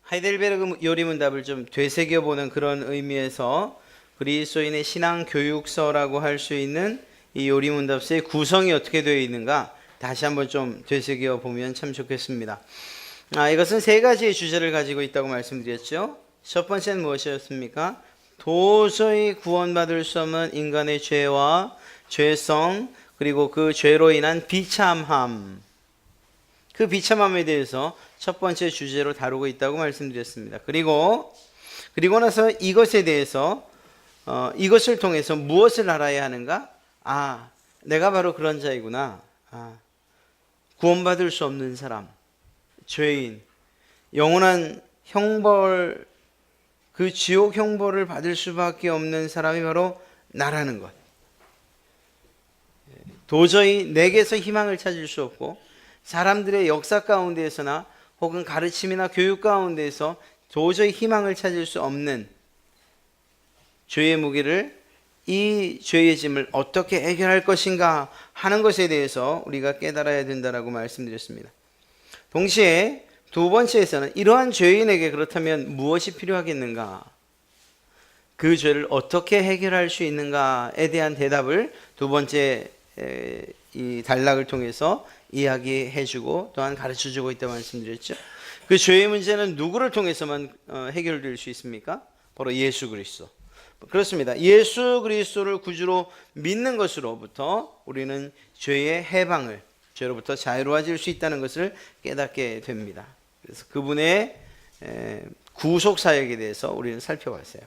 하이델베르그 요리문답을 좀 되새겨보는 그런 의미에서 그리스도인의 신앙 교육서라고 할 수 있는 이 요리문답서의 구성이 어떻게 되어 있는가 다시 한번 좀 되새겨 보면 참 좋겠습니다. 이것은 세 가지의 주제를 가지고 있다고 말씀드렸죠. 첫 번째는 무엇이었습니까? 도저히 구원받을 수 없는 인간의 죄와 죄성, 그리고 그 죄로 인한 비참함, 그 비참함에 대해서 첫 번째 주제로 다루고 있다고 말씀드렸습니다. 그리고 나서 이것에 대해서 이것을 통해서 무엇을 알아야 하는가? 내가 바로 그런 자이구나. 구원받을 수 없는 사람, 죄인, 영원한 형벌, 그 지옥 형벌을 받을 수밖에 없는 사람이 바로 나라는 것. 도저히 내게서 희망을 찾을 수 없고 사람들의 역사 가운데에서나 혹은 가르침이나 교육 가운데에서 도저히 희망을 찾을 수 없는 죄의 무게를, 이 죄의 짐을 어떻게 해결할 것인가 하는 것에 대해서 우리가 깨달아야 된다라고 말씀드렸습니다. 동시에 두 번째에서는 이러한 죄인에게 그렇다면 무엇이 필요하겠는가, 그 죄를 어떻게 해결할 수 있는가에 대한 대답을 두 번째 이 단락을 통해서 이야기해주고 또한 가르쳐주고 있다고 말씀드렸죠. 그 죄의 문제는 누구를 통해서만 해결될 수 있습니까? 바로 예수 그리스도. 그렇습니다. 예수 그리스도를 구주로 믿는 것으로부터 우리는 죄의 해방을, 죄로부터 자유로워질 수 있다는 것을 깨닫게 됩니다. 그래서 그분의 구속 사역에 대해서 우리는 살펴봤어요.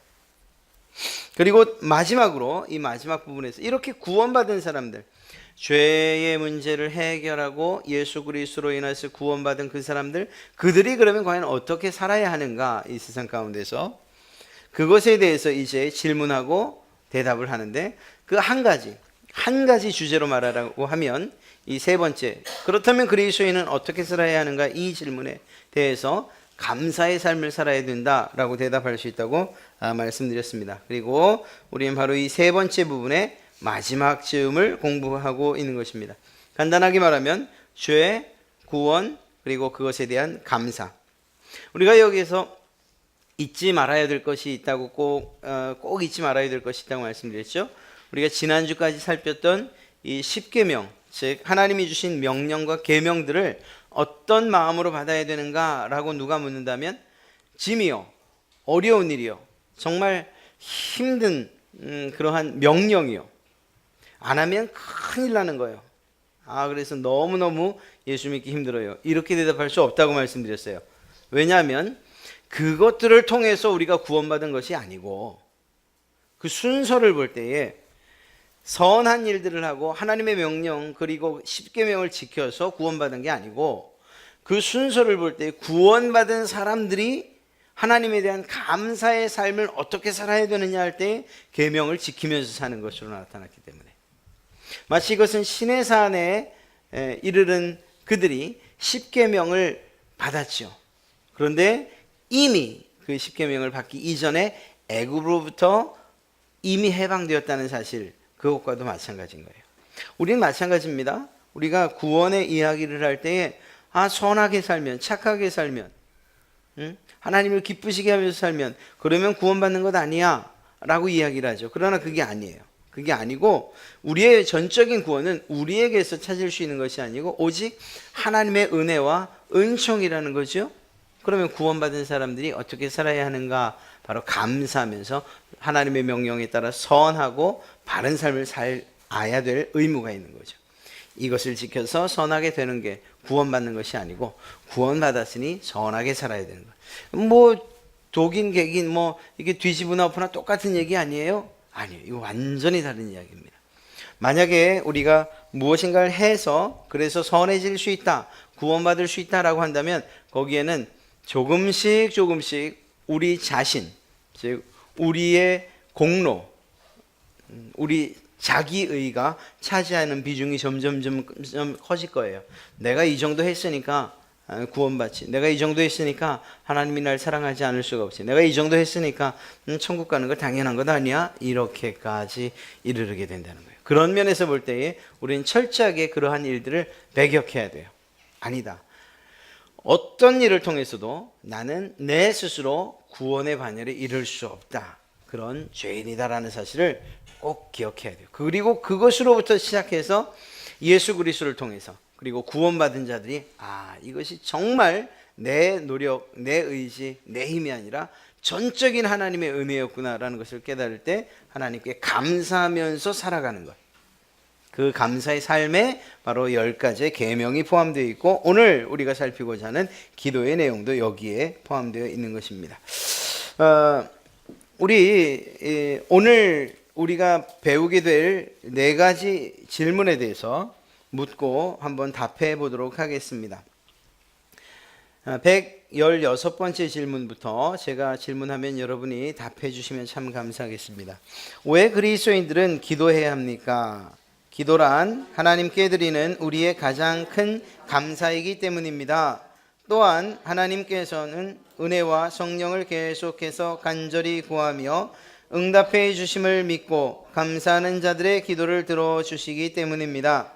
그리고 마지막으로 이 마지막 부분에서 이렇게 구원받은 사람들, 죄의 문제를 해결하고 예수 그리스도로 인해서 구원받은 그 사람들, 그들이 그러면 과연 어떻게 살아야 하는가, 이 세상 가운데서 그것에 대해서 이제 질문하고 대답을 하는데, 그 한 가지 주제로 말하라고 하면 이 세 번째, 그렇다면 그리스도인은 어떻게 살아야 하는가, 이 질문에 대해서 감사의 삶을 살아야 된다라고 대답할 수 있다고 말씀드렸습니다. 그리고 우리는 바로 이 세 번째 부분에 마지막 즈음을 공부하고 있는 것입니다. 간단하게 말하면 죄, 구원, 그리고 그것에 대한 감사. 우리가 여기에서 잊지 말아야 될 것이 있다고 꼭 잊지 말아야 될 것이 있다고 말씀드렸죠. 우리가 지난주까지 살폈던 이 10계명, 즉 하나님이 주신 명령과 계명들을 어떤 마음으로 받아야 되는가라고 누가 묻는다면, 짐이요, 어려운 일이요, 정말 힘든 그러한 명령이요, 안 하면 큰일 나는 거예요. 그래서 너무너무 예수 믿기 힘들어요, 이렇게 대답할 수 없다고 말씀드렸어요. 왜냐하면 그것들을 통해서 우리가 구원받은 것이 아니고, 그 순서를 볼 때에 선한 일들을 하고 하나님의 명령 그리고 십계명을 지켜서 구원받은 게 아니고, 그 순서를 볼 때 구원받은 사람들이 하나님에 대한 감사의 삶을 어떻게 살아야 되느냐 할 때 계명을 지키면서 사는 것으로 나타났기 때문에, 마치 이것은 신의 산에 이르른 그들이 십계명을 받았죠. 그런데 이미 그 십계명을 받기 이전에 애굽으로부터 이미 해방되었다는 사실, 그것과도 마찬가지인 거예요. 우리는 마찬가지입니다. 우리가 구원의 이야기를 할 때에 선하게 살면, 착하게 살면, 하나님을 기쁘시게 하면서 살면 그러면 구원받는 것 아니야 라고 이야기를 하죠. 그러나 그게 아니에요. 그게 아니고, 우리의 전적인 구원은 우리에게서 찾을 수 있는 것이 아니고 오직 하나님의 은혜와 은총이라는 거죠. 그러면 구원받은 사람들이 어떻게 살아야 하는가? 바로 감사하면서 하나님의 명령에 따라 선하고 바른 삶을 살아야 될 의무가 있는 거죠. 이것을 지켜서 선하게 되는 게 구원받는 것이 아니고, 구원받았으니 선하게 살아야 되는 거예요. 독인 객인 이게 뒤집으나 엎으나 똑같은 얘기 아니에요? 아니에요. 이거 완전히 다른 이야기입니다. 만약에 우리가 무엇인가를 해서 그래서 선해질 수 있다, 구원받을 수 있다라고 한다면 거기에는 조금씩 우리 자신, 즉 우리의 공로, 우리 자기의가 차지하는 비중이 점점 커질 거예요. 내가 이 정도 했으니까 구원받지, 내가 이 정도 했으니까 하나님이 날 사랑하지 않을 수가 없지, 내가 이 정도 했으니까 천국 가는 거 당연한 것 아니야, 이렇게까지 이르게 된다는 거예요. 그런 면에서 볼 때에 우리는 철저하게 그러한 일들을 배격해야 돼요. 아니다, 어떤 일을 통해서도 나는 내 스스로 구원의 반열에 이를 수 없다. 그런 죄인이다라는 사실을 꼭 기억해야 돼요. 그리고 그것으로부터 시작해서 예수 그리스도를 통해서 그리고 구원받은 자들이 이것이 정말 내 노력, 내 의지, 내 힘이 아니라 전적인 하나님의 은혜였구나라는 것을 깨달을 때 하나님께 감사하면서 살아가는 것. 그 감사의 삶에 바로 10가지의 계명이 포함되어 있고 오늘 우리가 살피고자 하는 기도의 내용도 여기에 포함되어 있는 것입니다. 오늘 우리가 배우게 될 4가지 질문에 대해서 묻고 한번 답해 보도록 하겠습니다. 116번째 질문부터 제가 질문하면 여러분이 답해 주시면 참 감사하겠습니다. 왜 그리스도인들은 기도해야 합니까? 기도란 하나님께 드리는 우리의 가장 큰 감사이기 때문입니다. 또한 하나님께서는 은혜와 성령을 계속해서 간절히 구하며 응답해 주심을 믿고 감사하는 자들의 기도를 들어주시기 때문입니다.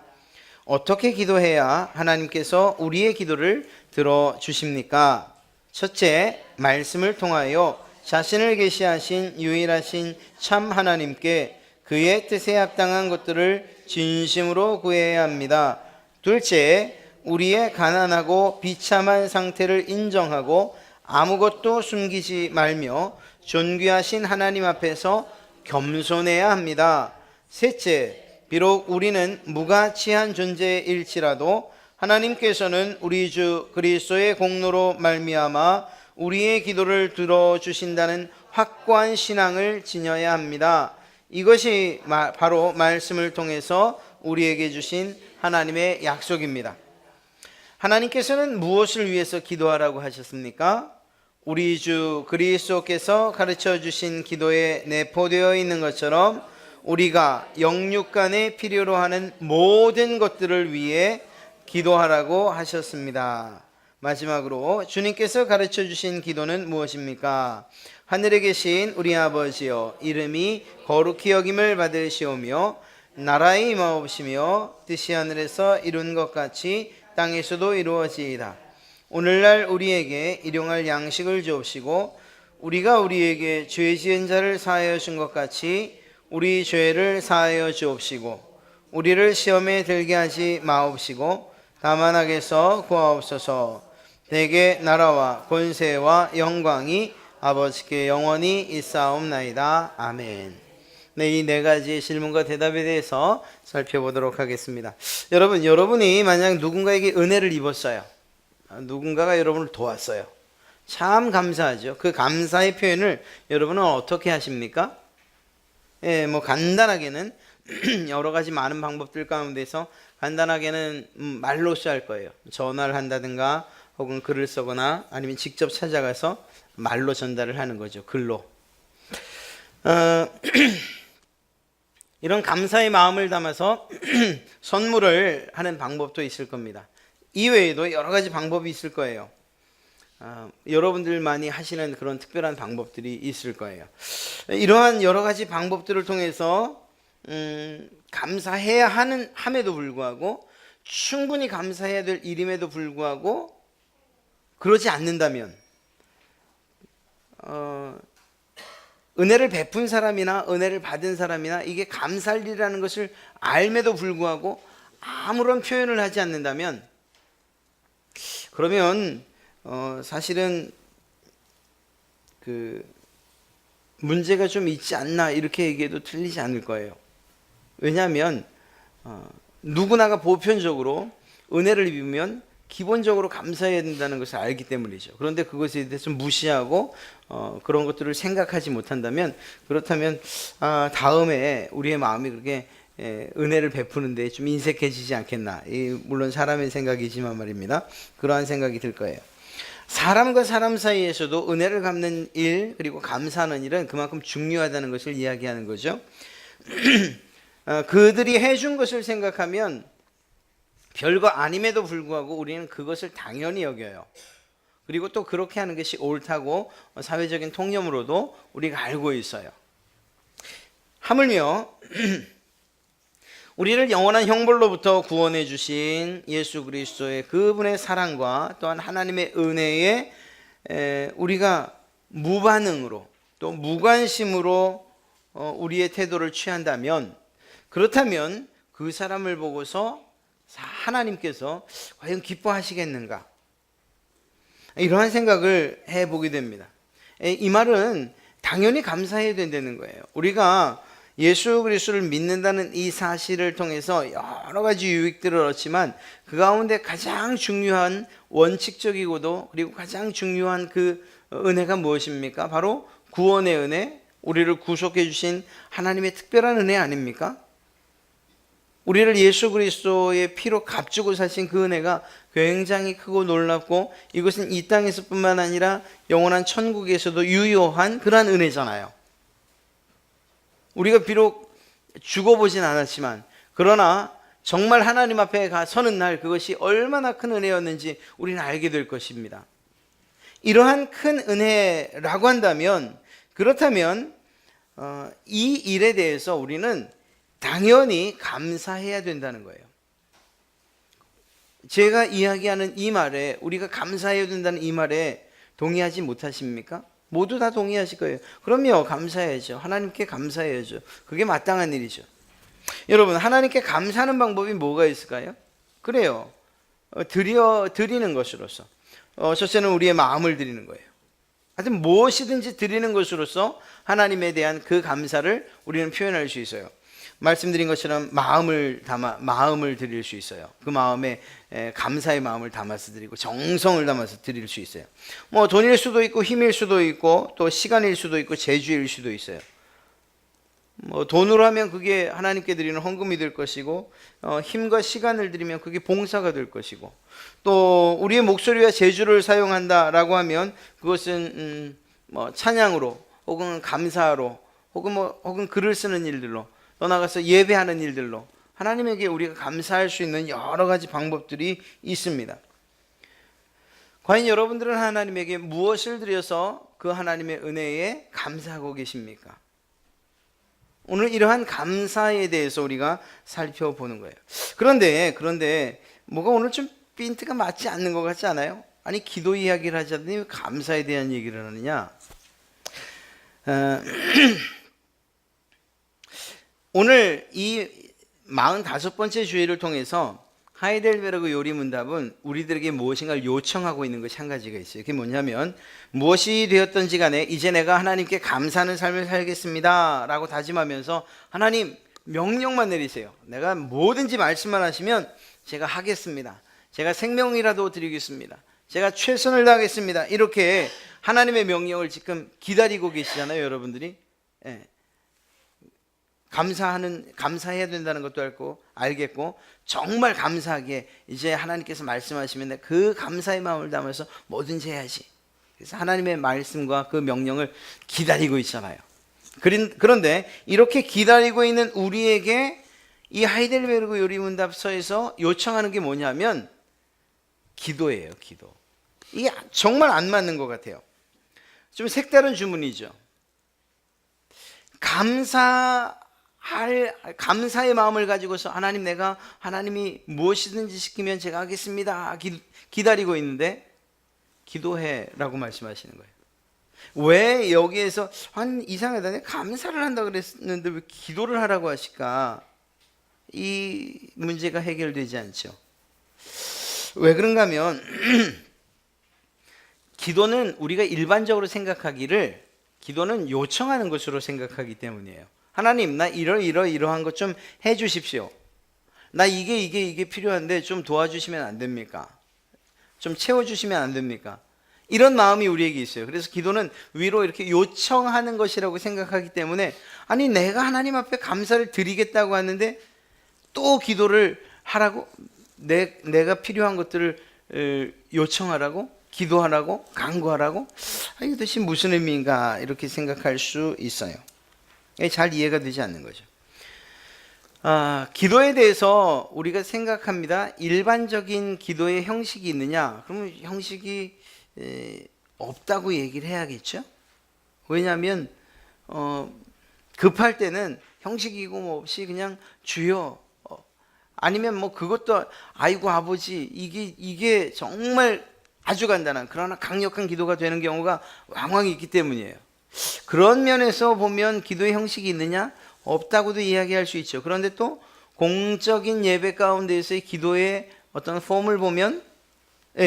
어떻게 기도해야 하나님께서 우리의 기도를 들어주십니까? 첫째, 말씀을 통하여 자신을 계시하신 유일하신 참 하나님께 그의 뜻에 합당한 것들을 진심으로 구해야 합니다. 둘째, 우리의 가난하고 비참한 상태를 인정하고 아무것도 숨기지 말며 존귀하신 하나님 앞에서 겸손해야 합니다. 셋째, 비록 우리는 무가치한 존재일지라도 하나님께서는 우리 주 그리스도의 공로로 말미암아 우리의 기도를 들어주신다는 확고한 신앙을 지녀야 합니다. 이것이 바로 말씀을 통해서 우리에게 주신 하나님의 약속입니다. 하나님께서는 무엇을 위해서 기도하라고 하셨습니까? 우리 주 그리스도께서 가르쳐 주신 기도에 내포되어 있는 것처럼 우리가 영육간에 필요로 하는 모든 것들을 위해 기도하라고 하셨습니다. 마지막으로 주님께서 가르쳐 주신 기도는 무엇입니까? 하늘에 계신 우리 아버지여, 이름이 거룩히 여김을 받으시오며 나라의 임하옵시며 뜻이 하늘에서 이룬 것 같이 땅에서도 이루어지이다. 오늘날 우리에게 일용할 양식을 주옵시고 우리가 우리에게 죄 지은 자를 사하여 준 것 같이 우리 죄를 사하여 주옵시고 우리를 시험에 들게 하지 마옵시고 다만 악에서 구하옵소서. 대개 나라와 권세와 영광이 아버지께 영원히 있사옵나이다. 아멘. 네, 이 4가지 질문과 대답에 대해서 살펴보도록 하겠습니다. 여러분이 만약 누군가에게 은혜를 입었어요. 누군가가 여러분을 도왔어요. 참 감사하죠. 그 감사의 표현을 여러분은 어떻게 하십니까? 간단하게는 여러 가지 많은 방법들 가운데서 간단하게는 말로써 할 거예요. 전화를 한다든가 혹은 글을 쓰거나 아니면 직접 찾아가서 말로 전달을 하는 거죠. 글로. 이런 감사의 마음을 담아서 선물을 하는 방법도 있을 겁니다. 이외에도 여러 가지 방법이 있을 거예요. 여러분들만이 하시는 그런 특별한 방법들이 있을 거예요. 이러한 여러 가지 방법들을 통해서 감사해야 함에도 불구하고 충분히 감사해야 될 일임에도 불구하고 그러지 않는다면 은혜를 베푼 사람이나 은혜를 받은 사람이나 이게 감사할 일이라는 것을 알매도 불구하고 아무런 표현을 하지 않는다면 그러면 사실은 그 문제가 좀 있지 않나 이렇게 얘기해도 틀리지 않을 거예요. 왜냐하면 누구나가 보편적으로 은혜를 입으면 기본적으로 감사해야 된다는 것을 알기 때문이죠. 그런데 그것에 대해서 무시하고 그런 것들을 생각하지 못한다면 그렇다면 다음에 우리의 마음이 그렇게 은혜를 베푸는데 좀 인색해지지 않겠나. 물론 사람의 생각이지만 말입니다. 그러한 생각이 들 거예요. 사람과 사람 사이에서도 은혜를 갚는 일 그리고 감사하는 일은 그만큼 중요하다는 것을 이야기하는 거죠. 그들이 해준 것을 생각하면 별거 아님에도 불구하고 우리는 그것을 당연히 여겨요. 그리고 또 그렇게 하는 것이 옳다고 사회적인 통념으로도 우리가 알고 있어요. 하물며 우리를 영원한 형벌로부터 구원해 주신 예수 그리스도의 그분의 사랑과 또한 하나님의 은혜에 우리가 무반응으로 또 무관심으로 우리의 태도를 취한다면, 그렇다면 그 사람을 보고서 하나님께서 과연 기뻐하시겠는가, 이러한 생각을 해보게 됩니다. 이 말은 당연히 감사해야 된다는 거예요. 우리가 예수 그리스도를 믿는다는 이 사실을 통해서 여러 가지 유익들을 얻지만 그 가운데 가장 중요한 원칙적이고도 그리고 가장 중요한 그 은혜가 무엇입니까? 바로 구원의 은혜, 우리를 구속해 주신 하나님의 특별한 은혜 아닙니까? 우리를 예수 그리스도의 피로 값주고 사신 그 은혜가 굉장히 크고 놀랍고, 이것은 이 땅에서뿐만 아니라 영원한 천국에서도 유효한 그러한 은혜잖아요. 우리가 비록 죽어보진 않았지만, 그러나 정말 하나님 앞에 가 서는 날 그것이 얼마나 큰 은혜였는지 우리는 알게 될 것입니다. 이러한 큰 은혜라고 한다면, 그렇다면 이 일에 대해서 우리는 당연히 감사해야 된다는 거예요. 제가 이야기하는 이 말에, 우리가 감사해야 된다는 이 말에 동의하지 못하십니까? 모두 다 동의하실 거예요. 그럼요, 감사해야죠. 하나님께 감사해야죠. 그게 마땅한 일이죠. 여러분, 하나님께 감사하는 방법이 뭐가 있을까요? 그래요, 드리는 것으로서, 첫째는 우리의 마음을 드리는 거예요. 하여튼 무엇이든지 드리는 것으로서 하나님에 대한 그 감사를 우리는 표현할 수 있어요. 말씀드린 것처럼 마음을 드릴 수 있어요. 그 마음에 감사의 마음을 담아서 드리고 정성을 담아서 드릴 수 있어요. 뭐 돈일 수도 있고 힘일 수도 있고 또 시간일 수도 있고 재주일 수도 있어요. 뭐 돈으로 하면 그게 하나님께 드리는 헌금이 될 것이고, 힘과 시간을 드리면 그게 봉사가 될 것이고, 또 우리의 목소리와 재주를 사용한다라고 하면 그것은 뭐 찬양으로 혹은 감사로 혹은 글을 쓰는 일들로, 또 나가서 예배하는 일들로 하나님에게 우리가 감사할 수 있는 여러 가지 방법들이 있습니다. 과연 여러분들은 하나님에게 무엇을 드려서 그 하나님의 은혜에 감사하고 계십니까? 오늘 이러한 감사에 대해서 우리가 살펴보는 거예요. 그런데 뭐가 오늘 좀 핀트가 맞지 않는 것 같지 않아요? 아니, 기도 이야기를 하자더니 왜 감사에 대한 얘기를 하느냐? 오늘 이 45번째 주일을 통해서 하이델베르그 요리문답은 우리들에게 무엇인가를 요청하고 있는 것이 한 가지가 있어요. 그게 뭐냐면, 무엇이 되었든지 간에 이제 내가 하나님께 감사하는 삶을 살겠습니다 라고 다짐하면서, 하나님 명령만 내리세요. 내가 뭐든지 말씀만 하시면 제가 하겠습니다. 제가 생명이라도 드리겠습니다. 제가 최선을 다하겠습니다. 이렇게 하나님의 명령을 지금 기다리고 계시잖아요, 여러분들이. 감사해야 된다는 것도 알겠고, 정말 감사하게 이제 하나님께서 말씀하시면 그 감사의 마음을 담아서 뭐든지 해야지. 그래서 하나님의 말씀과 그 명령을 기다리고 있잖아요. 그런데 이렇게 기다리고 있는 우리에게 이 하이델베르그 요리문답서에서 요청하는 게 뭐냐면 기도예요, 기도. 이게 정말 안 맞는 것 같아요. 좀 색다른 주문이죠. 감사의 마음을 가지고서 하나님이 무엇이든지 시키면 제가 하겠습니다 기다리고 있는데, 기도해라고 말씀하시는 거예요. 왜 여기에서 이상하다, 내가 감사를 한다 그랬는데 왜 기도를 하라고 하실까? 이 문제가 해결되지 않죠. 왜 그런가 하면 기도는 우리가 일반적으로 생각하기를 기도는 요청하는 것으로 생각하기 때문이에요. 하나님, 나 이러한 것 좀 해주십시오. 나 이게 필요한데 좀 도와주시면 안 됩니까? 좀 채워주시면 안 됩니까? 이런 마음이 우리에게 있어요. 그래서 기도는 위로 이렇게 요청하는 것이라고 생각하기 때문에, 아니 내가 하나님 앞에 감사를 드리겠다고 하는데 또 기도를 하라고, 내가 필요한 것들을 요청하라고, 기도하라고, 간구하라고, 이것이 무슨 의미인가 이렇게 생각할 수 있어요. 잘 이해가 되지 않는 거죠. 기도에 대해서 우리가 생각합니다. 일반적인 기도의 형식이 있느냐? 그러면 형식이 없다고 얘기를 해야겠죠. 왜냐하면 급할 때는 형식이고 뭐 없이 그냥 주여 아니면 뭐 그것도 아이고 아버지 이게 정말 아주 간단한 그러나 강력한 기도가 되는 경우가 왕왕 있기 때문이에요. 그런 면에서 보면 기도의 형식이 있느냐? 없다고도 이야기할 수 있죠. 그런데 또 공적인 예배 가운데에서의 기도의 어떤 폼을 보면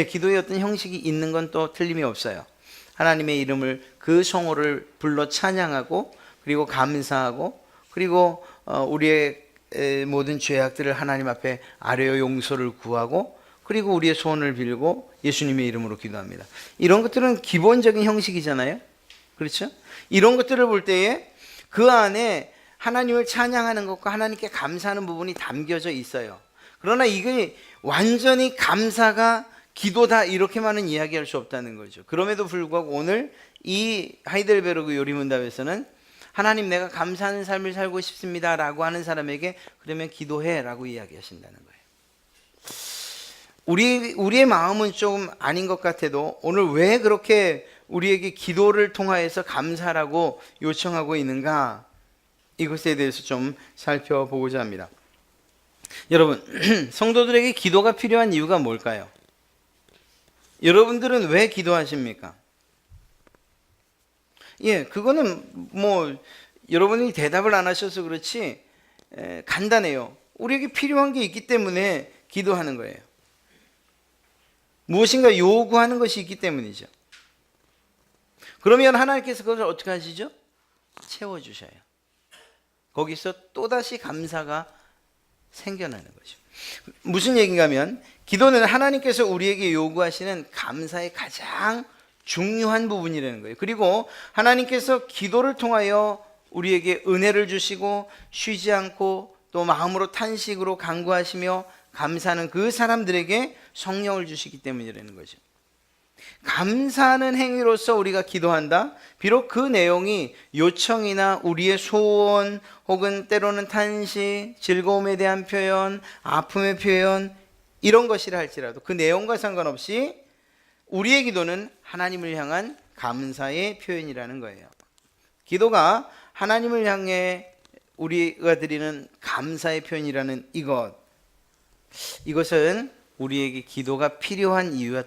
기도의 어떤 형식이 있는 건 또 틀림이 없어요. 하나님의 이름을 그 성호를 불러 찬양하고 그리고 감사하고 그리고 우리의 모든 죄악들을 하나님 앞에 아뢰어 용서를 구하고 그리고 우리의 소원을 빌고 예수님의 이름으로 기도합니다. 이런 것들은 기본적인 형식이잖아요. 그렇죠? 이런 것들을 볼 때에 그 안에 하나님을 찬양하는 것과 하나님께 감사하는 부분이 담겨져 있어요. 그러나 이게 완전히 감사가 기도다 이렇게만은 이야기할 수 없다는 거죠. 그럼에도 불구하고 오늘 이 하이델베르그 요리문답에서는 하나님 내가 감사하는 삶을 살고 싶습니다 라고 하는 사람에게 그러면 기도해 라고 이야기하신다는 거예요. 우리의 마음은 좀 아닌 것 같아도 오늘 왜 그렇게 우리에게 기도를 통하여서 감사라고 요청하고 있는가, 이것에 대해서 좀 살펴보고자 합니다. 여러분, 성도들에게 기도가 필요한 이유가 뭘까요? 여러분들은 왜 기도하십니까? 그거는 뭐 여러분이 대답을 안 하셔서 그렇지 간단해요. 우리에게 필요한 게 있기 때문에 기도하는 거예요. 무엇인가 요구하는 것이 있기 때문이죠. 그러면 하나님께서 그것을 어떻게 하시죠? 채워주셔요. 거기서 또다시 감사가 생겨나는 거죠. 무슨 얘기인가 하면 기도는 하나님께서 우리에게 요구하시는 감사의 가장 중요한 부분이라는 거예요. 그리고 하나님께서 기도를 통하여 우리에게 은혜를 주시고 쉬지 않고 또 마음으로 탄식으로 간구하시며 감사하는 그 사람들에게 성령을 주시기 때문이라는 거죠. 감사하는 행위로서 우리가 기도한다. 비록 그 내용이 요청이나 우리의 소원 혹은 때로는 탄식, 즐거움에 대한 표현, 아픔의 표현 이런 것이라 할지라도 그 내용과 상관없이 우리의 기도는 하나님을 향한 감사의 표현이라는 거예요. 기도가 하나님을 향해 우리가 드리는 감사의 표현이라는 이것은 우리에게 기도가 필요한 이유와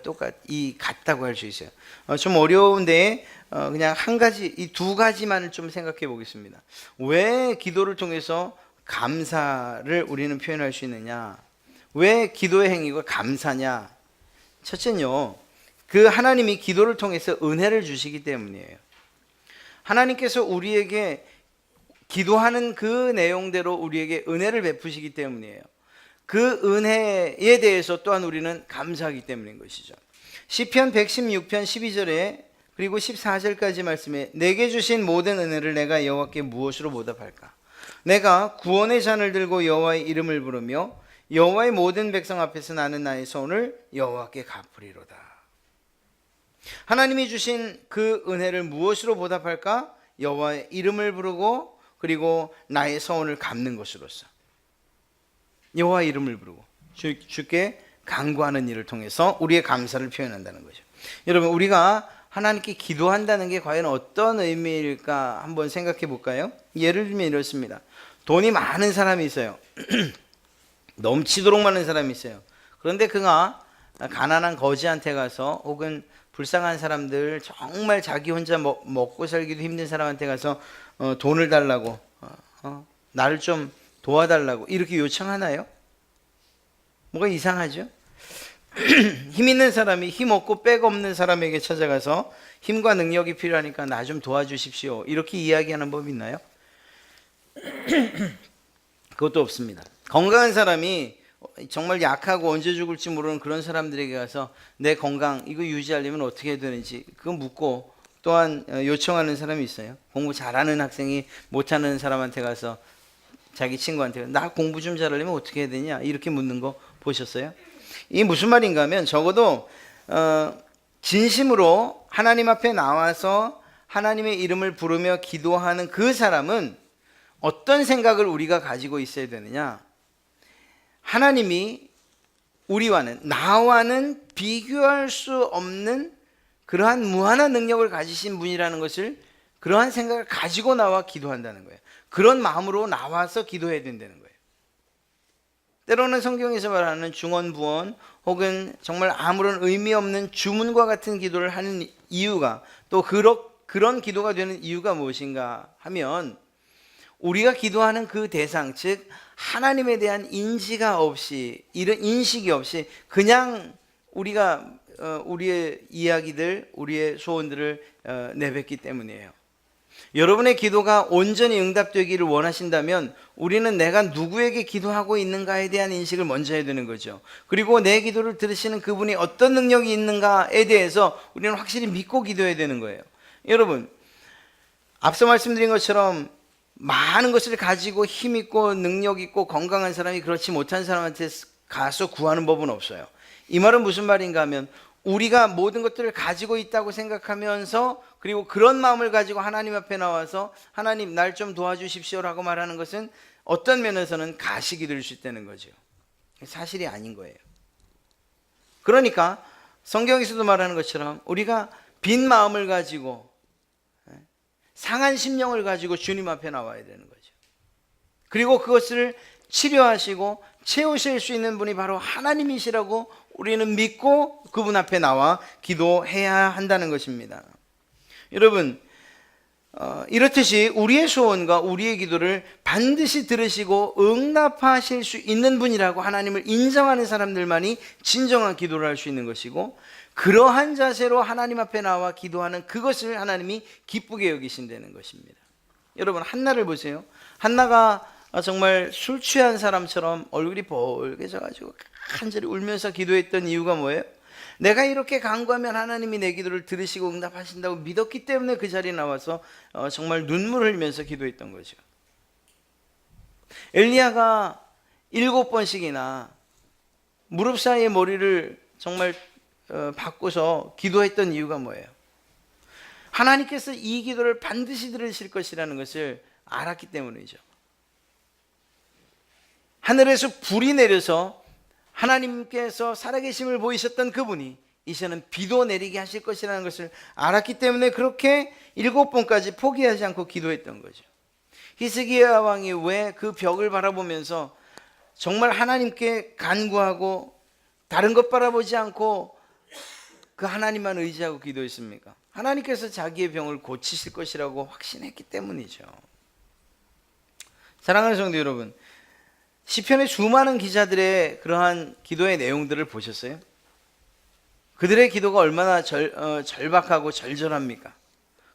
같다고 할 수 있어요. 좀 어려운데 그냥 한 가지, 이 두 가지만을 좀 생각해 보겠습니다. 왜 기도를 통해서 감사를 우리는 표현할 수 있느냐? 왜 기도의 행위가 감사냐? 첫째는요, 그 하나님이 기도를 통해서 은혜를 주시기 때문이에요. 하나님께서 우리에게 기도하는 그 내용대로 우리에게 은혜를 베푸시기 때문이에요. 그 은혜에 대해서 또한 우리는 감사하기 때문인 것이죠. 시편 116편 12절에 그리고 14절까지 말씀에 내게 주신 모든 은혜를 내가 여호와께 무엇으로 보답할까? 내가 구원의 잔을 들고 여호와의 이름을 부르며 여호와의 모든 백성 앞에서 나는 나의 손을 여호와께 갚으리로다. 하나님이 주신 그 은혜를 무엇으로 보답할까? 여호와의 이름을 부르고 그리고 나의 서원을 갚는 것으로서 여호와의 이름을 부르고 주께 간구하는 일을 통해서 우리의 감사를 표현한다는 거죠. 여러분, 우리가 하나님께 기도한다는 게 과연 어떤 의미일까 한번 생각해 볼까요? 예를 들면 이렇습니다. 돈이 많은 사람이 있어요. 넘치도록 많은 사람이 있어요. 그런데 그가 가난한 거지한테 가서 혹은 불쌍한 사람들, 정말 자기 혼자 먹고 살기도 힘든 사람한테 가서 돈을 달라고 나를 좀 도와달라고 이렇게 요청하나요? 뭐가 이상하죠? 힘 있는 사람이 힘 없고 백 없는 사람에게 찾아가서 힘과 능력이 필요하니까 나 좀 도와주십시오 이렇게 이야기하는 법이 있나요? 그것도 없습니다. 건강한 사람이 정말 약하고 언제 죽을지 모르는 그런 사람들에게 가서 내 건강 이거 유지하려면 어떻게 해야 되는지 그거 묻고 또한 요청하는 사람이 있어요. 공부 잘하는 학생이 못하는 사람한테 가서 자기 친구한테 나 공부 좀 잘하려면 어떻게 해야 되냐 이렇게 묻는 거 보셨어요? 이게 무슨 말인가 하면 적어도 진심으로 하나님 앞에 나와서 하나님의 이름을 부르며 기도하는 그 사람은 어떤 생각을 우리가 가지고 있어야 되느냐? 하나님이 나와는 비교할 수 없는 그러한 무한한 능력을 가지신 분이라는 것을, 그러한 생각을 가지고 나와 기도한다는 거예요. 그런 마음으로 나와서 기도해야 된다는 거예요. 때로는 성경에서 말하는 중언부언 혹은 정말 아무런 의미 없는 주문과 같은 기도를 하는 이유가, 또 그런 기도가 되는 이유가 무엇인가 하면, 우리가 기도하는 그 대상, 즉 하나님에 대한 인지가 없이, 이런 인식이 없이 그냥 우리가 우리의 이야기들, 우리의 소원들을 내뱉기 때문이에요. 여러분의 기도가 온전히 응답되기를 원하신다면 우리는 내가 누구에게 기도하고 있는가에 대한 인식을 먼저 해야 되는 거죠. 그리고 내 기도를 들으시는 그분이 어떤 능력이 있는가에 대해서 우리는 확실히 믿고 기도해야 되는 거예요. 여러분, 앞서 말씀드린 것처럼 많은 것을 가지고 힘 있고 능력 있고 건강한 사람이 그렇지 못한 사람한테 가서 구하는 법은 없어요. 이 말은 무슨 말인가 하면, 우리가 모든 것들을 가지고 있다고 생각하면서, 그리고 그런 마음을 가지고 하나님 앞에 나와서 하나님 날 좀 도와주십시오라고 말하는 것은 어떤 면에서는 가식이 될 수 있다는 거죠. 사실이 아닌 거예요. 그러니까 성경에서도 말하는 것처럼 우리가 빈 마음을 가지고, 상한 심령을 가지고 주님 앞에 나와야 되는 거죠. 그리고 그것을 치료하시고 채우실 수 있는 분이 바로 하나님이시라고 우리는 믿고 그분 앞에 나와 기도해야 한다는 것입니다. 여러분, 이렇듯이 우리의 소원과 우리의 기도를 반드시 들으시고 응답하실 수 있는 분이라고 하나님을 인정하는 사람들만이 진정한 기도를 할 수 있는 것이고, 그러한 자세로 하나님 앞에 나와 기도하는 그것을 하나님이 기쁘게 여기신다는 것입니다. 여러분, 한나를 보세요. 한나가 정말 술 취한 사람처럼 얼굴이 벌개져가지고 간절히 울면서 기도했던 이유가 뭐예요? 내가 이렇게 간구하면 하나님이 내 기도를 들으시고 응답하신다고 믿었기 때문에 그 자리에 나와서 정말 눈물을 흘리면서 기도했던 거죠. 엘리야가 7번씩이나 무릎 사이에 머리를 정말 바꾸서 기도했던 이유가 뭐예요? 하나님께서 이 기도를 반드시 들으실 것이라는 것을 알았기 때문이죠. 하늘에서 불이 내려서 하나님께서 살아계심을 보이셨던 그분이 이제는 비도 내리게 하실 것이라는 것을 알았기 때문에 그렇게 7번까지 포기하지 않고 기도했던 거죠. 히스기야 왕이 왜 그 벽을 바라보면서 정말 하나님께 간구하고 다른 것 바라보지 않고 그 하나님만 의지하고 기도했습니까? 하나님께서 자기의 병을 고치실 것이라고 확신했기 때문이죠. 사랑하는 성도 여러분, 시편의 수많은 기자들의 그러한 기도의 내용들을 보셨어요? 그들의 기도가 얼마나 절박하고 절절합니까?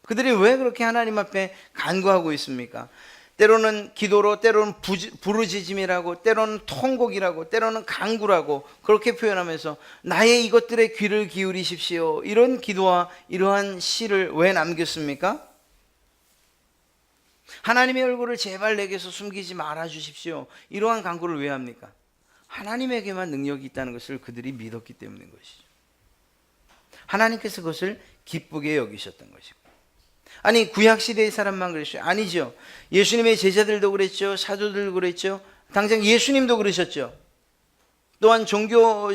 그들이 왜 그렇게 하나님 앞에 간구하고 있습니까? 때로는 기도로, 때로는 부르짖음이라고, 때로는 통곡이라고, 때로는 간구라고 그렇게 표현하면서 나의 이것들에 귀를 기울이십시오, 이런 기도와 이러한 시를 왜 남겼습니까? 하나님의 얼굴을 제발 내게서 숨기지 말아 주십시오, 이러한 간구를 왜 합니까? 하나님에게만 능력이 있다는 것을 그들이 믿었기 때문인 것이죠. 하나님께서 그것을 기쁘게 여기셨던 것이고, 아니 구약시대의 사람만 그랬어요? 아니죠. 예수님의 제자들도 그랬죠. 사도들도 그랬죠. 당장 예수님도 그러셨죠. 또한 종교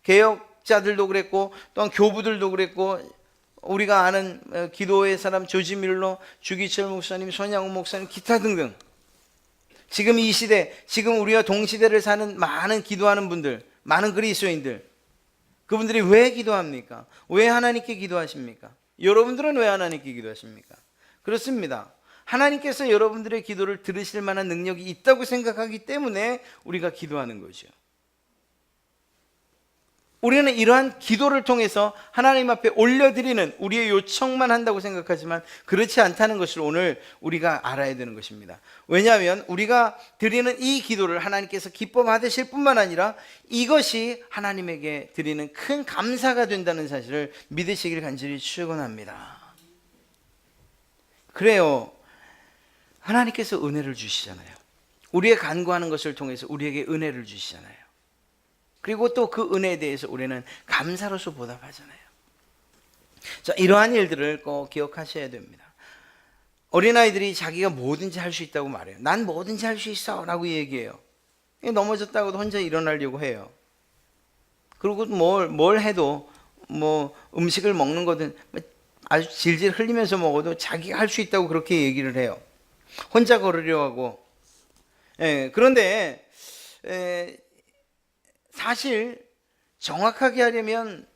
개혁자들도 그랬고, 또한 교부들도 그랬고, 우리가 아는 기도의 사람 조지 밀러, 주기철 목사님, 손양훈 목사님, 기타 등등, 지금 이 시대, 지금 우리와 동시대를 사는 많은 기도하는 분들, 많은 그리스도인들, 그분들이 왜 기도합니까? 왜 하나님께 기도하십니까? 여러분들은 왜 하나님께 기도하십니까? 그렇습니다. 하나님께서 여러분들의 기도를 들으실 만한 능력이 있다고 생각하기 때문에 우리가 기도하는 거죠. 우리는 이러한 기도를 통해서 하나님 앞에 올려드리는 우리의 요청만 한다고 생각하지만 그렇지 않다는 것을 오늘 우리가 알아야 되는 것입니다. 왜냐하면 우리가 드리는 이 기도를 하나님께서 기뻐 받으실 뿐만 아니라 이것이 하나님에게 드리는 큰 감사가 된다는 사실을 믿으시길 간절히 축원합니다. 그래요, 하나님께서 은혜를 주시잖아요. 우리의 간구하는 것을 통해서 우리에게 은혜를 주시잖아요. 그리고 또 그 은혜에 대해서 우리는 감사로서 보답하잖아요. 자, 이러한 일들을 꼭 기억하셔야 됩니다. 어린아이들이 자기가 뭐든지 할 수 있다고 말해요. 난 뭐든지 할 수 있어 라고 얘기해요. 넘어졌다고도 혼자 일어나려고 해요. 그리고 뭘 해도 뭐 음식을 먹는 거든 아주 질질 흘리면서 먹어도 자기가 할 수 있다고 그렇게 얘기를 해요. 혼자 걸으려고 하고. 그런데 사실 정확하게 하려면,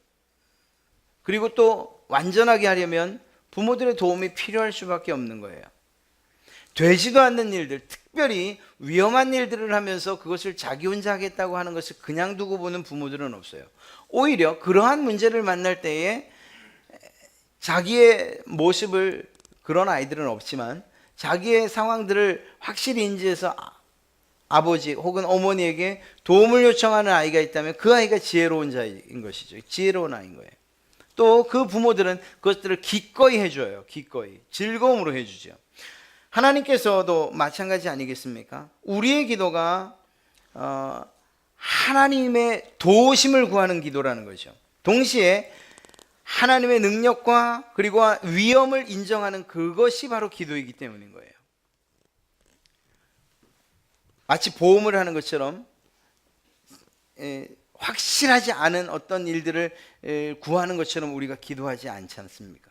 그리고 또 완전하게 하려면 부모들의 도움이 필요할 수밖에 없는 거예요. 되지도 않는 일들, 특별히 위험한 일들을 하면서 그것을 자기 혼자 하겠다고 하는 것을 그냥 두고 보는 부모들은 없어요. 오히려 그러한 문제를 만날 때에 자기의 모습을, 그런 아이들은 없지만 자기의 상황들을 확실히 인지해서 아버지 혹은 어머니에게 도움을 요청하는 아이가 있다면 그 아이가 지혜로운 자인 것이죠. 지혜로운 아이인 거예요. 또 그 부모들은 그것들을 기꺼이 해줘요. 기꺼이 즐거움으로 해주죠. 하나님께서도 마찬가지 아니겠습니까? 우리의 기도가 하나님의 도우심을 구하는 기도라는 거죠. 동시에 하나님의 능력과 그리고 위엄을 인정하는 그것이 바로 기도이기 때문인 거예요. 마치 보험을 하는 것처럼 확실하지 않은 어떤 일들을 구하는 것처럼 우리가 기도하지 않지 않습니까?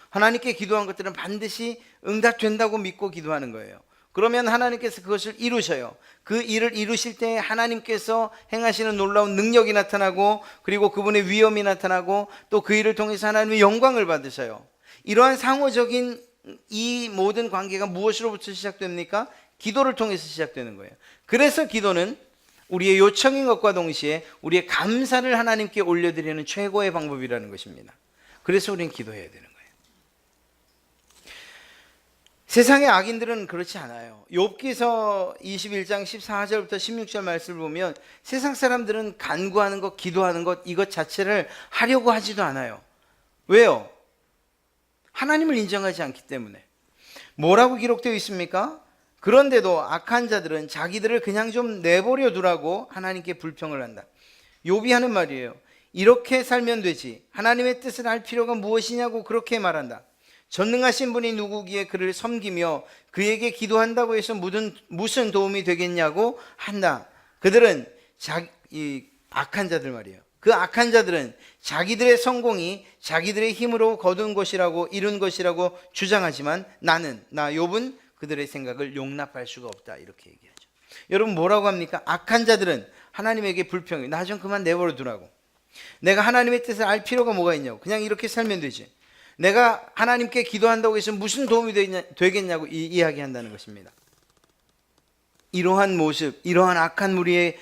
하나님께 기도한 것들은 반드시 응답된다고 믿고 기도하는 거예요. 그러면 하나님께서 그것을 이루셔요. 그 일을 이루실 때 하나님께서 행하시는 놀라운 능력이 나타나고, 그리고 그분의 위엄이 나타나고, 또 그 일을 통해서 하나님의 영광을 받으셔요. 이러한 상호적인 이 모든 관계가 무엇으로부터 시작됩니까? 기도를 통해서 시작되는 거예요. 그래서 기도는 우리의 요청인 것과 동시에 우리의 감사를 하나님께 올려드리는 최고의 방법이라는 것입니다. 그래서 우리는 기도해야 되는 거예요. 세상의 악인들은 그렇지 않아요. 욥기서 21장 14절부터 16절 말씀을 보면 세상 사람들은 간구하는 것, 기도하는 것, 이것 자체를 하려고 하지도 않아요. 왜요? 하나님을 인정하지 않기 때문에. 뭐라고 기록되어 있습니까? 그런데도 악한 자들은 자기들을 그냥 좀 내버려 두라고 하나님께 불평을 한다. 욥이 하는 말이에요. 이렇게 살면 되지, 하나님의 뜻을 알 필요가 무엇이냐고 그렇게 말한다. 전능하신 분이 누구기에 그를 섬기며 그에게 기도한다고 해서 무슨 도움이 되겠냐고 한다. 그들은 이 악한 자들 말이에요. 그 악한 자들은 자기들의 성공이 자기들의 힘으로 거둔 것이라고, 이룬 것이라고 주장하지만 나 욥은 그들의 생각을 용납할 수가 없다, 이렇게 얘기하죠. 여러분, 뭐라고 합니까? 악한 자들은 하나님에게 불평해. 나 좀 그만 내버려 두라고. 내가 하나님의 뜻을 알 필요가 뭐가 있냐고. 그냥 이렇게 살면 되지. 내가 하나님께 기도한다고 해서 무슨 도움이 되겠냐고 이야기한다는 것입니다. 이러한 모습, 이러한 악한 무리의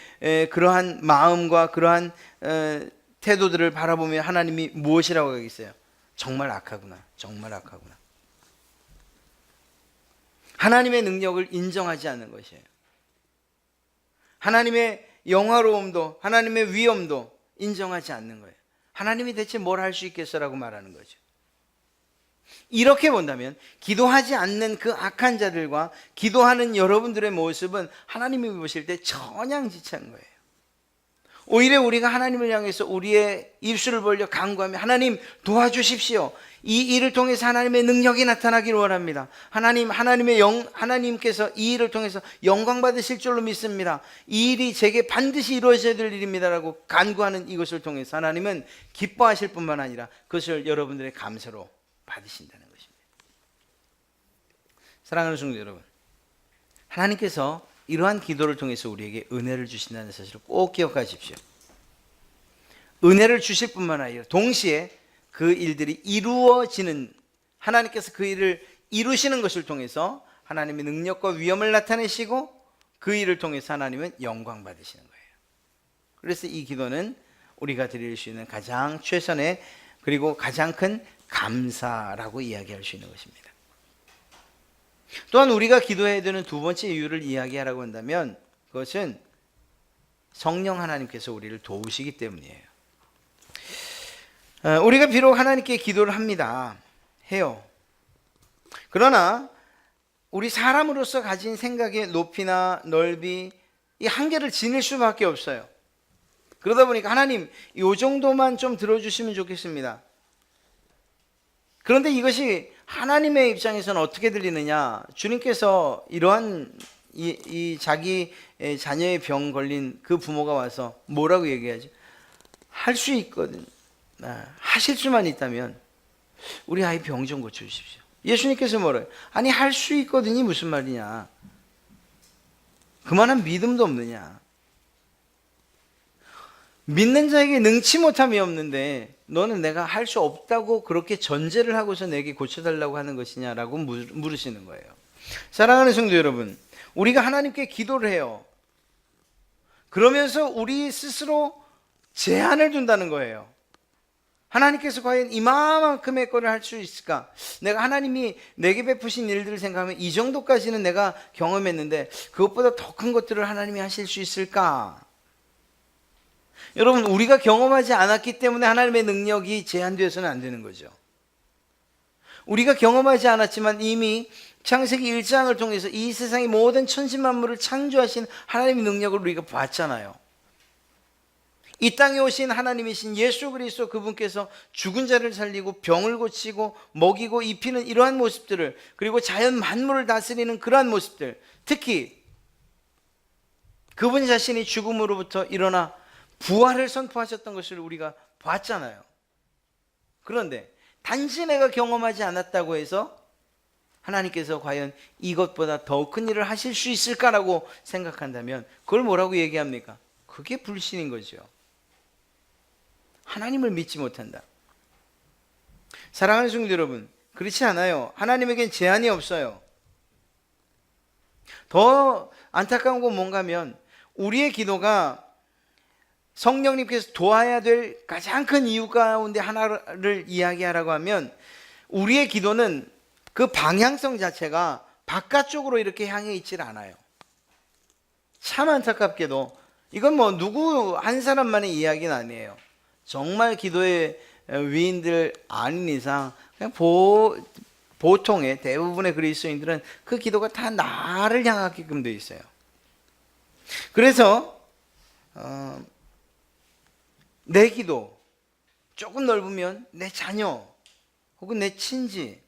그러한 마음과 그러한 태도들을 바라보며 하나님이 무엇이라고 하겠어요? 정말 악하구나, 정말 악하구나. 하나님의 능력을 인정하지 않는 것이에요. 하나님의 영화로움도, 하나님의 위엄도 인정하지 않는 거예요. 하나님이 대체 뭘 할 수 있겠어라고 말하는 거죠. 이렇게 본다면 기도하지 않는 그 악한 자들과 기도하는 여러분들의 모습은 하나님이 보실 때 천양지차인 거예요. 오히려 우리가 하나님을 향해서 우리의 입술을 벌려 간구하며 하나님 도와주십시오. 이 일을 통해서 하나님의 능력이 나타나기를 원합니다. 하나님께서 이 일을 통해서 영광 받으실 줄로 믿습니다. 이 일이 제게 반드시 이루어져야 될 일입니다라고 간구하는 이것을 통해서 하나님은 기뻐하실 뿐만 아니라 그것을 여러분들의 감사로 받으신다는 것입니다. 사랑하는 성도 여러분, 하나님께서 이러한 기도를 통해서 우리에게 은혜를 주신다는 사실을 꼭 기억하십시오. 은혜를 주실 뿐만 아니라 동시에 그 일들이 이루어지는, 하나님께서 그 일을 이루시는 것을 통해서 하나님의 능력과 위엄을 나타내시고 그 일을 통해서 하나님은 영광 받으시는 거예요. 그래서 이 기도는 우리가 드릴 수 있는 가장 최선의, 그리고 가장 큰 감사라고 이야기할 수 있는 것입니다. 또한 우리가 기도해야 되는 두 번째 이유를 이야기하라고 한다면 그것은 성령 하나님께서 우리를 도우시기 때문이에요. 우리가 비록 하나님께 기도를 해요. 그러나 우리 사람으로서 가진 생각의 높이나 넓이, 이 한계를 지닐 수밖에 없어요. 그러다 보니까 하나님, 이 정도만 좀 들어주시면 좋겠습니다. 그런데 이것이 하나님의 입장에서는 어떻게 들리느냐? 주님께서 이러한 자기 자녀의 병 걸린 그 부모가 와서 뭐라고 얘기하지? 할 수 있거든. 하실 수만 있다면 우리 아이 병 좀 고쳐주십시오. 예수님께서 뭐래요? 아니, 할 수 있거든이 무슨 말이냐? 그만한 믿음도 없느냐? 믿는 자에게 능치 못함이 없는데 너는 내가 할 수 없다고 그렇게 전제를 하고서 내게 고쳐달라고 하는 것이냐라고 물으시는 거예요. 사랑하는 성도 여러분, 우리가 하나님께 기도를 해요. 그러면서 우리 스스로 제한을 둔다는 거예요. 하나님께서 과연 이만큼의 거를 할 수 있을까? 내가 하나님이 내게 베푸신 일들을 생각하면 이 정도까지는 내가 경험했는데 그것보다 더 큰 것들을 하나님이 하실 수 있을까? 여러분, 우리가 경험하지 않았기 때문에 하나님의 능력이 제한되어서는 안 되는 거죠. 우리가 경험하지 않았지만 이미 창세기 1장을 통해서 이 세상의 모든 천지만물을 창조하신 하나님의 능력을 우리가 봤잖아요. 이 땅에 오신 하나님이신 예수 그리스도 그분께서 죽은 자를 살리고 병을 고치고 먹이고 입히는 이러한 모습들을, 그리고 자연 만물을 다스리는 그러한 모습들, 특히 그분 자신이 죽음으로부터 일어나 부활을 선포하셨던 것을 우리가 봤잖아요. 그런데 단지 내가 경험하지 않았다고 해서 하나님께서 과연 이것보다 더 큰 일을 하실 수 있을까라고 생각한다면 그걸 뭐라고 얘기합니까? 그게 불신인 거죠. 하나님을 믿지 못한다. 사랑하는 성도 여러분, 그렇지 않아요. 하나님에겐 제한이 없어요. 더 안타까운 건 뭔가 하면 우리의 기도가 성령님께서 도와야 될 가장 큰 이유 가운데 하나를 이야기하라고 하면 우리의 기도는 그 방향성 자체가 바깥쪽으로 이렇게 향해 있질 않아요. 참 안타깝게도 이건 뭐 누구 한 사람만의 이야기는 아니에요. 정말 기도의 위인들 아닌 이상 그냥 보통의 대부분의 그리스도인들은 그 기도가 다 나를 향하게끔 되어 있어요. 그래서 내 기도 조금 넓으면 내 자녀 혹은 내 친지,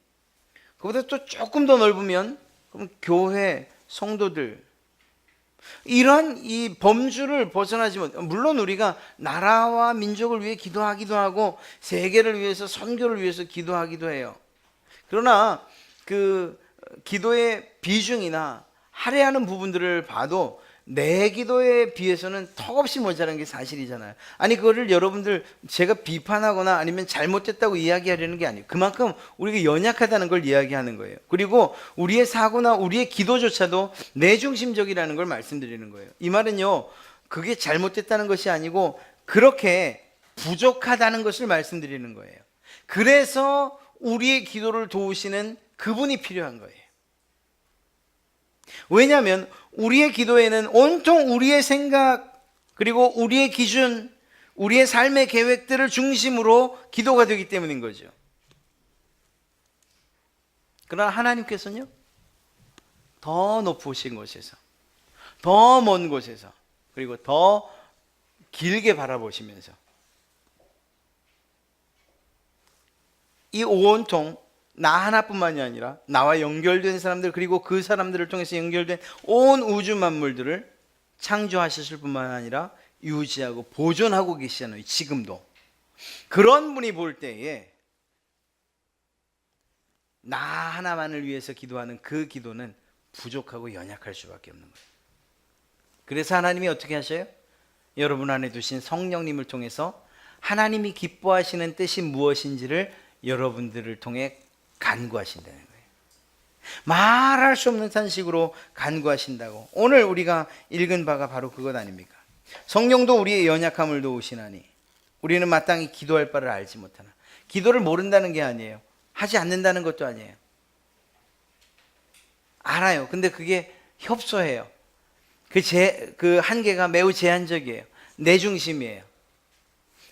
그보다 또 조금 더 넓으면 그럼 교회 성도들, 이런 이 범주를 벗어나지 못. 물론 우리가 나라와 민족을 위해 기도하기도 하고 세계를 위해서, 선교를 위해서 기도하기도 해요. 그러나 그 기도의 비중이나 할애하는 부분들을 봐도 내 기도에 비해서는 턱없이 모자란 게 사실이잖아요. 아니 그거를 여러분들 제가 비판하거나 아니면 잘못됐다고 이야기하려는 게 아니에요. 그만큼 우리가 연약하다는 걸 이야기하는 거예요. 그리고 우리의 사고나 우리의 기도조차도 내중심적이라는 걸 말씀드리는 거예요. 이 말은요, 그게 잘못됐다는 것이 아니고 그렇게 부족하다는 것을 말씀드리는 거예요. 그래서 우리의 기도를 도우시는 그분이 필요한 거예요. 왜냐하면 우리의 기도에는 온통 우리의 생각 그리고 우리의 기준, 우리의 삶의 계획들을 중심으로 기도가 되기 때문인 거죠. 그러나 하나님께서는요, 더 높으신 곳에서, 더 먼 곳에서, 그리고 더 길게 바라보시면서 이 온통 나 하나뿐만이 아니라 나와 연결된 사람들, 그리고 그 사람들을 통해서 연결된 온 우주 만물들을 창조하셨을 뿐만 아니라 유지하고 보존하고 계시잖아요. 지금도. 그런 분이 볼 때에 나 하나만을 위해서 기도하는 그 기도는 부족하고 연약할 수밖에 없는 거예요. 그래서 하나님이 어떻게 하셔요? 여러분 안에 두신 성령님을 통해서 하나님이 기뻐하시는 뜻이 무엇인지를 여러분들을 통해 간구하신다는 거예요. 말할 수 없는 탄식으로 간구하신다고. 오늘 우리가 읽은 바가 바로 그것 아닙니까? 성령도 우리의 연약함을 도우시나니 우리는 마땅히 기도할 바를 알지 못하나. 기도를 모른다는 게 아니에요. 하지 않는다는 것도 아니에요. 알아요. 근데 그게 협소해요. 그 한계가 매우 제한적이에요. 내 중심이에요.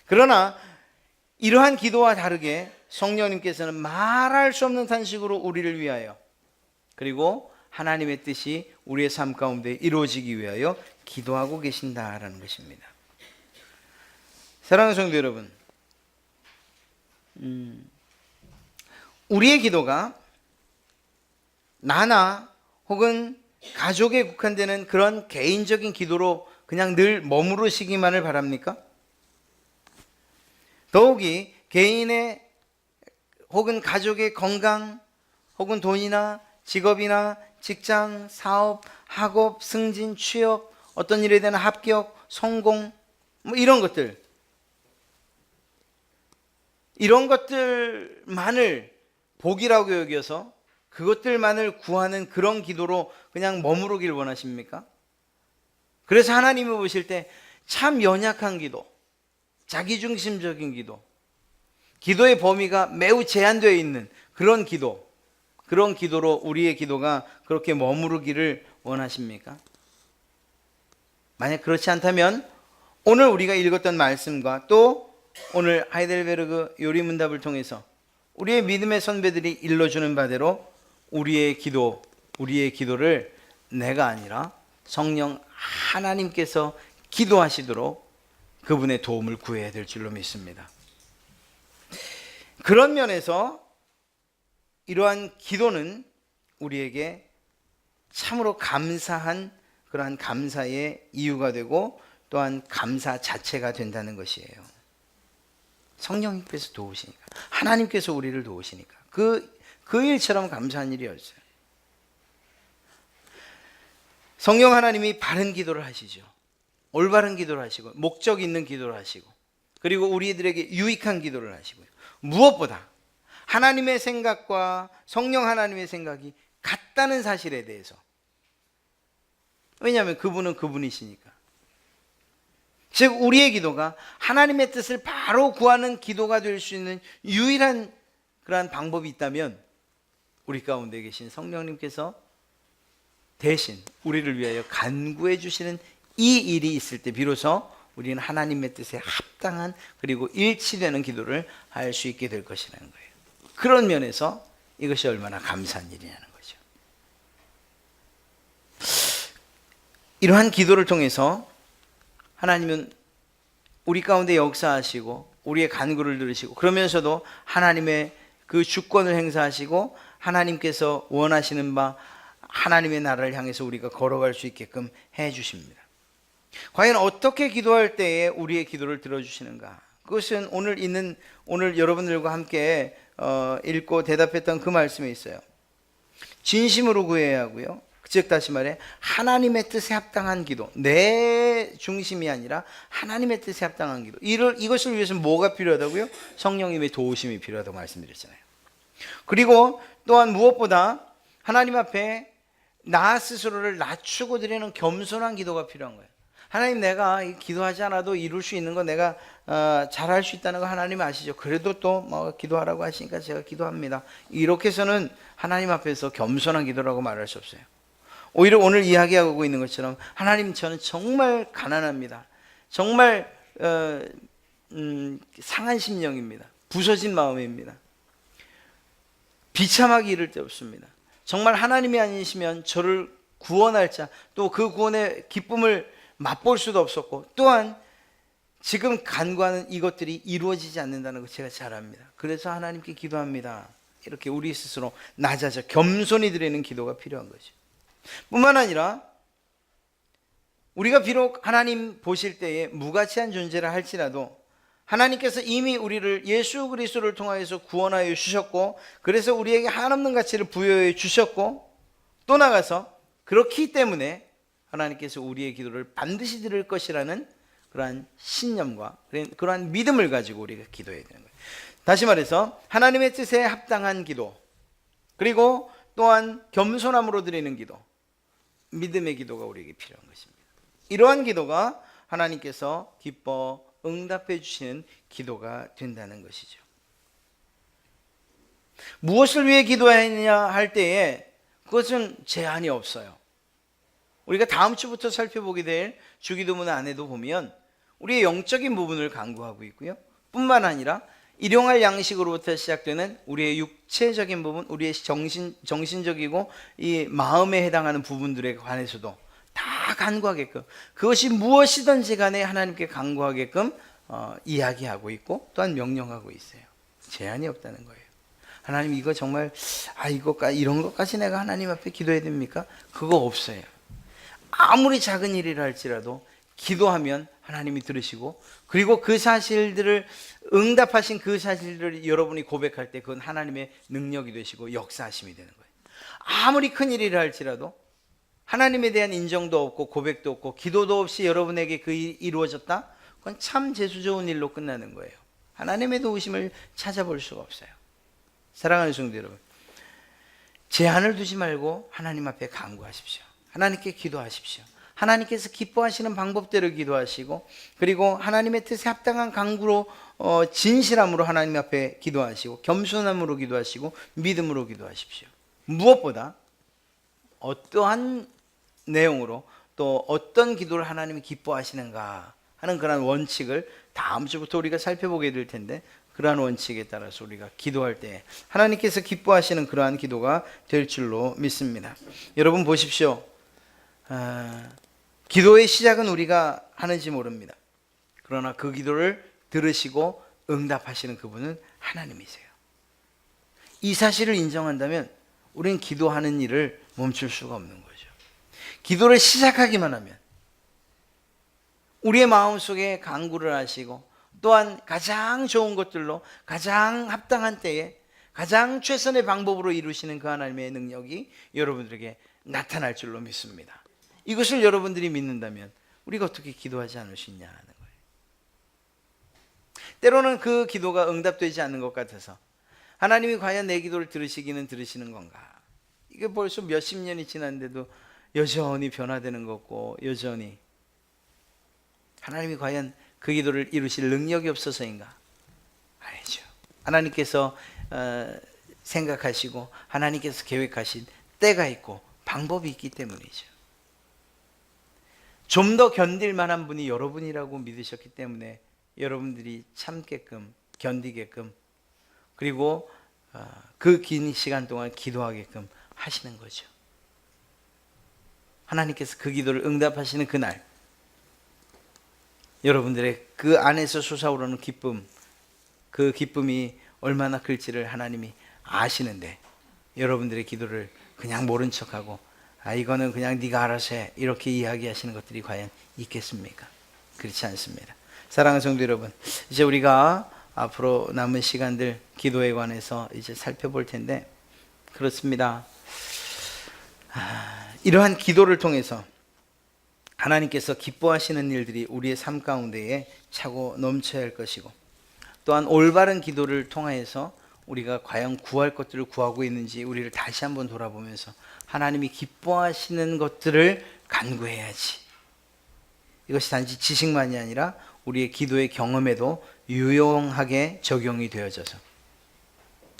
그러나 이러한 기도와 다르게 성령님께서는 말할 수 없는 탄식으로 우리를 위하여, 그리고 하나님의 뜻이 우리의 삶 가운데 이루어지기 위하여 기도하고 계신다라는 것입니다. 사랑하는 성도 여러분, 우리의 기도가 나나 혹은 가족에 국한되는 그런 개인적인 기도로 그냥 늘 머무르시기만을 바랍니까? 더욱이 개인의 혹은 가족의 건강 혹은 돈이나 직업이나 직장, 사업, 학업, 승진, 취업, 어떤 일에 대한 합격, 성공, 뭐 이런 것들, 이런 것들만을 복이라고 여겨서 그것들만을 구하는 그런 기도로 그냥 머무르길 원하십니까? 그래서 하나님이 보실 때 참 연약한 기도, 자기중심적인 기도, 기도의 범위가 매우 제한되어 있는 그런 기도로 우리의 기도가 그렇게 머무르기를 원하십니까? 만약 그렇지 않다면 오늘 우리가 읽었던 말씀과 또 오늘 하이델베르그 요리문답을 통해서 우리의 믿음의 선배들이 일러주는 바대로 우리의 기도를 내가 아니라 성령 하나님께서 기도하시도록 그분의 도움을 구해야 될 줄로 믿습니다. 그런 면에서 이러한 기도는 우리에게 참으로 감사한 그러한 감사의 이유가 되고 또한 감사 자체가 된다는 것이에요. 성령님께서 도우시니까, 하나님께서 우리를 도우시니까 그 일처럼 감사한 일이 없어요. 성령 하나님이 바른 기도를 하시죠. 올바른 기도를 하시고 목적 있는 기도를 하시고 그리고 우리들에게 유익한 기도를 하시고요. 무엇보다 하나님의 생각과 성령 하나님의 생각이 같다는 사실에 대해서, 왜냐하면 그분은 그분이시니까. 즉 우리의 기도가 하나님의 뜻을 바로 구하는 기도가 될 수 있는 유일한 그러한 방법이 있다면 우리 가운데 계신 성령님께서 대신 우리를 위하여 간구해 주시는 이 일이 있을 때 비로소 우리는 하나님의 뜻에 합당한 그리고 일치되는 기도를 할 수 있게 될 것이라는 거예요. 그런 면에서 이것이 얼마나 감사한 일이냐는 거죠. 이러한 기도를 통해서 하나님은 우리 가운데 역사하시고 우리의 간구를 들으시고 그러면서도 하나님의 그 주권을 행사하시고 하나님께서 원하시는 바 하나님의 나라를 향해서 우리가 걸어갈 수 있게끔 해 주십니다. 과연 어떻게 기도할 때에 우리의 기도를 들어주시는가? 그것은 오늘 여러분들과 함께 읽고 대답했던 그 말씀에 있어요. 진심으로 구해야 하고요. 즉 다시 말해 하나님의 뜻에 합당한 기도, 내 중심이 아니라 하나님의 뜻에 합당한 기도. 이것을 위해서는 뭐가 필요하다고요? 성령님의 도우심이 필요하다고 말씀드렸잖아요. 그리고 또한 무엇보다 하나님 앞에 나 스스로를 낮추고 드리는 겸손한 기도가 필요한 거예요. 하나님, 내가 기도하지 않아도 이룰 수 있는 거 내가 잘할 수 있다는 거 하나님 아시죠? 그래도 또 뭐 기도하라고 하시니까 제가 기도합니다. 이렇게 해서는 하나님 앞에서 겸손한 기도라고 말할 수 없어요. 오히려 오늘 이야기하고 있는 것처럼 하나님, 저는 정말 가난합니다. 정말 상한 심령입니다. 부서진 마음입니다. 비참하기 이를 데 없습니다. 정말 하나님이 아니시면 저를 구원할 자, 또 그 구원의 기쁨을 맛볼 수도 없었고 또한 지금 간구하는 이것들이 이루어지지 않는다는 걸 제가 잘 압니다. 그래서 하나님께 기도합니다. 이렇게 우리 스스로 낮아져 겸손히 드리는 기도가 필요한 거죠. 뿐만 아니라 우리가 비록 하나님 보실 때에 무가치한 존재라 할지라도 하나님께서 이미 우리를 예수 그리스도를 통하여서 구원하여 주셨고 그래서 우리에게 한없는 가치를 부여해 주셨고 또 나가서 그렇기 때문에 하나님께서 우리의 기도를 반드시 들을 것이라는 그러한 신념과 그러한 믿음을 가지고 우리가 기도해야 되는 거예요. 다시 말해서 하나님의 뜻에 합당한 기도, 그리고 또한 겸손함으로 드리는 기도, 믿음의 기도가 우리에게 필요한 것입니다. 이러한 기도가 하나님께서 기뻐 응답해 주시는 기도가 된다는 것이죠. 무엇을 위해 기도하느냐 할 때에 그것은 제한이 없어요. 우리가 다음 주부터 살펴보게 될 주기도문 안에도 보면 우리의 영적인 부분을 간구하고 있고요. 뿐만 아니라 일용할 양식으로부터 시작되는 우리의 육체적인 부분, 우리의 정신적이고 이 마음에 해당하는 부분들에 관해서도 다 간구하게끔, 그것이 무엇이든지 간에 하나님께 간구하게끔 이야기하고 있고 또한 명령하고 있어요. 제한이 없다는 거예요. 하나님, 이거 정말 이런 것까지 내가 하나님 앞에 기도해야 됩니까? 그거 없어요. 아무리 작은 일이라 할지라도 기도하면 하나님이 들으시고, 그리고 그 사실들을 응답하신 그 사실들을 여러분이 고백할 때 그건 하나님의 능력이 되시고 역사하심이 되는 거예요. 아무리 큰 일이라 할지라도 하나님에 대한 인정도 없고 고백도 없고 기도도 없이 여러분에게 그 일이 이루어졌다? 그건 참 재수 좋은 일로 끝나는 거예요. 하나님의 도우심을 찾아볼 수가 없어요. 사랑하는 성도 여러분, 제한을 두지 말고 하나님 앞에 간구하십시오. 하나님께 기도하십시오. 하나님께서 기뻐하시는 방법대로 기도하시고, 그리고 하나님의 뜻에 합당한 간구로 진실함으로 하나님 앞에 기도하시고, 겸손함으로 기도하시고, 믿음으로 기도하십시오. 무엇보다 어떠한 내용으로 또 어떤 기도를 하나님이 기뻐하시는가 하는 그러한 원칙을 다음 주부터 우리가 살펴보게 될 텐데, 그러한 원칙에 따라서 우리가 기도할 때 하나님께서 기뻐하시는 그러한 기도가 될 줄로 믿습니다. 여러분 보십시오. 기도의 시작은 우리가 하는지 모릅니다. 그러나 그 기도를 들으시고 응답하시는 그분은 하나님이세요. 이 사실을 인정한다면 우리는 기도하는 일을 멈출 수가 없는 거죠. 기도를 시작하기만 하면 우리의 마음속에 간구를 하시고, 또한 가장 좋은 것들로 가장 합당한 때에 가장 최선의 방법으로 이루시는 그 하나님의 능력이 여러분들에게 나타날 줄로 믿습니다. 이것을 여러분들이 믿는다면 우리가 어떻게 기도하지 않을 수 있냐 하는 거예요. 때로는 그 기도가 응답되지 않는 것 같아서 하나님이 과연 내 기도를 들으시기는 들으시는 건가? 이게 벌써 몇십 년이 지났는데도 여전히 변화되는 것 같고, 여전히 하나님이 과연 그 기도를 이루실 능력이 없어서인가? 아니죠. 하나님께서 생각하시고 하나님께서 계획하신 때가 있고 방법이 있기 때문이죠. 좀 더 견딜 만한 분이 여러분이라고 믿으셨기 때문에 여러분들이 참게끔, 견디게끔, 그리고 그 긴 시간 동안 기도하게끔 하시는 거죠. 하나님께서 그 기도를 응답하시는 그날, 여러분들의 그 안에서 솟아오르는 기쁨, 그 기쁨이 얼마나 클지를 하나님이 아시는데, 여러분들의 기도를 그냥 모른 척하고 이거는 그냥 네가 알아서 해, 이렇게 이야기하시는 것들이 과연 있겠습니까? 그렇지 않습니다. 사랑하는 성도 여러분, 이제 우리가 앞으로 남은 시간들 기도에 관해서 이제 살펴볼 텐데, 그렇습니다. 이러한 기도를 통해서 하나님께서 기뻐하시는 일들이 우리의 삶 가운데에 차고 넘쳐야 할 것이고, 또한 올바른 기도를 통해서 우리가 과연 구할 것들을 구하고 있는지 우리를 다시 한번 돌아보면서 하나님이 기뻐하시는 것들을 간구해야지. 이것이 단지 지식만이 아니라 우리의 기도의 경험에도 유용하게 적용이 되어져서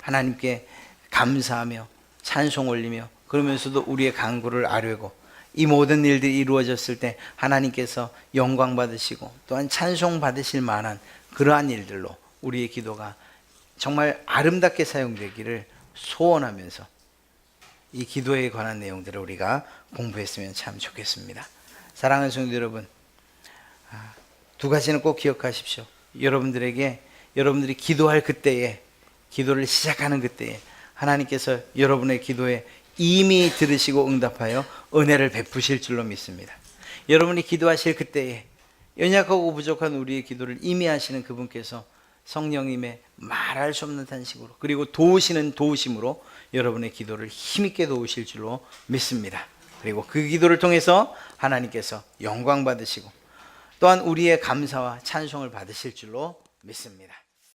하나님께 감사하며 찬송 올리며, 그러면서도 우리의 간구를 아뢰고, 이 모든 일들이 이루어졌을 때 하나님께서 영광 받으시고 또한 찬송 받으실 만한 그러한 일들로 우리의 기도가 정말 아름답게 사용되기를 소원하면서 이 기도에 관한 내용들을 우리가 공부했으면 참 좋겠습니다. 사랑하는 성도 여러분, 두 가지는 꼭 기억하십시오. 여러분들이 기도할 그때에, 기도를 시작하는 그때에 하나님께서 여러분의 기도에 이미 들으시고 응답하여 은혜를 베푸실 줄로 믿습니다. 여러분이 기도하실 그때에 연약하고 부족한 우리의 기도를 이미 하시는 그분께서 성령님의 말할 수 없는 탄식으로, 그리고 도우시는 도우심으로 여러분의 기도를 힘있게 도우실 줄로 믿습니다. 그리고 그 기도를 통해서 하나님께서 영광 받으시고 또한 우리의 감사와 찬송을 받으실 줄로 믿습니다.